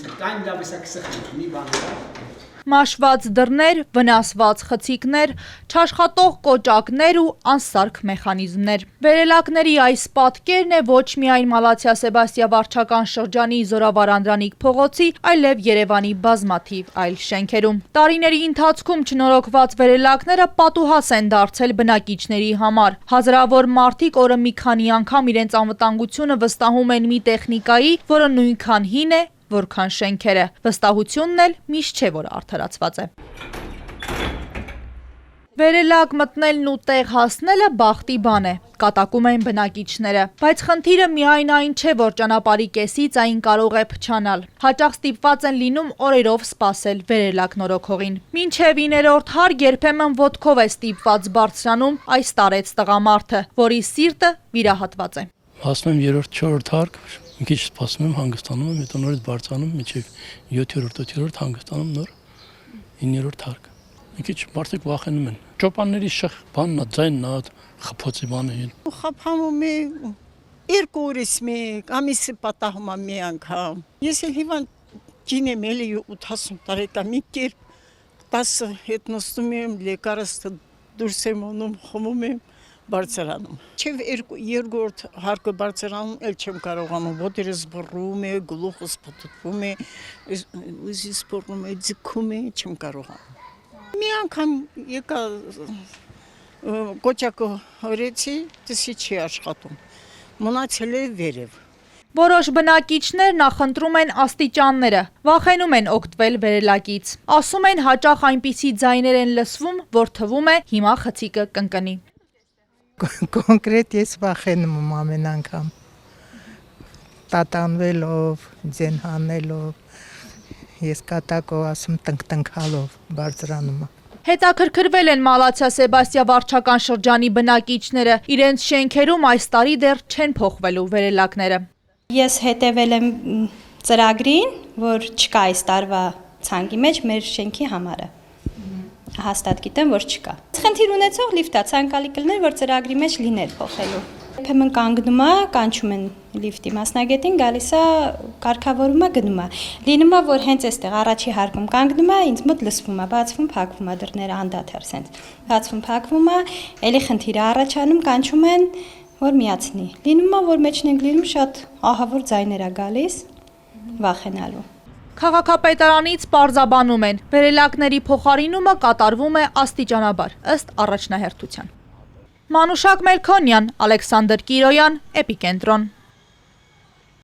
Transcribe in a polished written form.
Կային լավեսակ սխմիք, մի բան Մաշված դռներ, վնասված խցիկներ, չաշխատող կոճակներ ու անսարք մեխանիզմներ։ Վերելակների այս պատկերն է ոչ միայն Մալաթիա Սեբաստիա վարչական շրջանի Զորավար Անդրանիկ փողոցի, այլև Երևանի բազմաթիվ այլ շենքերում։ Տարիների ընթացքում չնորոգված վերելակները պատուհաս են դարձել բնակիչների համար։ Հազարավոր մարդիկ օրը մի քանի անգամ իրենց անվտանգությունը վստահում են մի տեխնիկայի, որը նույնքան հին է, որքան շենքերը, վստահությունն էլ միշտ չէ, որ արդարացված է։ Վերելակ մտնելն ու տեղ հասնելը բախտի բան է, կատակում են բնակիչները, բայց խնդիրը միայն այն չէ, որ ճանապարհի կեսից այն կարող է փչանալ։ Հաճախ ստիպված են լինում օրերով սպասել վերելակ նորոգողին։ Մինչև 9-րդ հարկ երբեմն ոտքով է ստիպված բարձրանում այս տարեց տղամարդը, որի սիրտը վիրահատված է։ Հասնում եմ 3-4 հարկ, մի քիչ սպասում եմ, հանգստանում եմ, հետո նորից բարձրանում մինչև 7-րդ հանգստանում նոր 9-րդ հարկ։ Մի քիչ մարդիկ վախենում են։ Ճոպանների շախ բանն է, ձայնն է, խփոցի բանը են։ Խափանում է 2 օրից մեկ, ամիսը պատահում է մի անգամ։ Ես էլ հիվանդ եմ էլի 80 տարեկան, մի կերպ 10 հետ նստում եմ, լեկարս դուրս եմ անում, խմում եմ բարձրանում։ Չև 2-րդ հարկը բարձրանում էլ չեմ կարողանում, ոտերս բռում է, գլուխս պտտվում է, ուզիս բռնում է, ձգում է, չեմ կարողանում։ Մի անգամ եկա կոճակը հորեցի, դեսի չի աշխատում, մնացել է վերև։ Որոշ բնակիչներ նախընտրում են աստիճանները, վախենում են օգտվել վերելակից։ Ասում են հաճախ այնպիսի ձայներ են լսվում, որ թվում է հիմա խցիկը կընկնի։ Կոնկրետ ես վախենում եմ ամեն անգամ, տատանվելով, ձեն հանելով, ես կատակով ասում տնք-տնքալով բարձրանում եմ։ Հետաքրքրվել են Մալաթիա Սեբաստիա վարչական շրջանի բնակիչները, իրենց շենքերում այս տարի դեռ չեն փոխվելու վերելակները։ Ես հետևել եմ ծրագրին, որ չկա այս տարվա ցանկի մեջ մեր շենքի համարը։ Հաստատ գիտեմ, որ չկա։ Խնդիր ունեցող լիֆտա ցանկալի կլներ, որ ծրագրի մեջ լիներ փոխելու։ Երբեմն կանգնում է, կանչում են լիֆտի մասնագետին, գալիս է, կարգավորում է, գնում է։ Լինում է, որ հենց այստեղ առաջի հարկում կանգնում է, ինձ մոտ լսվում է, բացվում, փակվում է դռները անդադար սենց։ Բացվում, փակվում է, էլի խնդիր է առաջանում, կանչում են, որ միացնի։ Լինում է, որ մեջն ենք լինում, շատ ահավոր ձայներ է գալիս, վախենալու։ Քաղաքապետարանից պարզաբանում են, վերելակների փոխարինումը կատարվում է աստիճանաբար, ըստ առաջնահերթության։ Մանուշակ Մելքոնյան, Ալեքսանդր Կիրոյան, Էպիկենտրոն։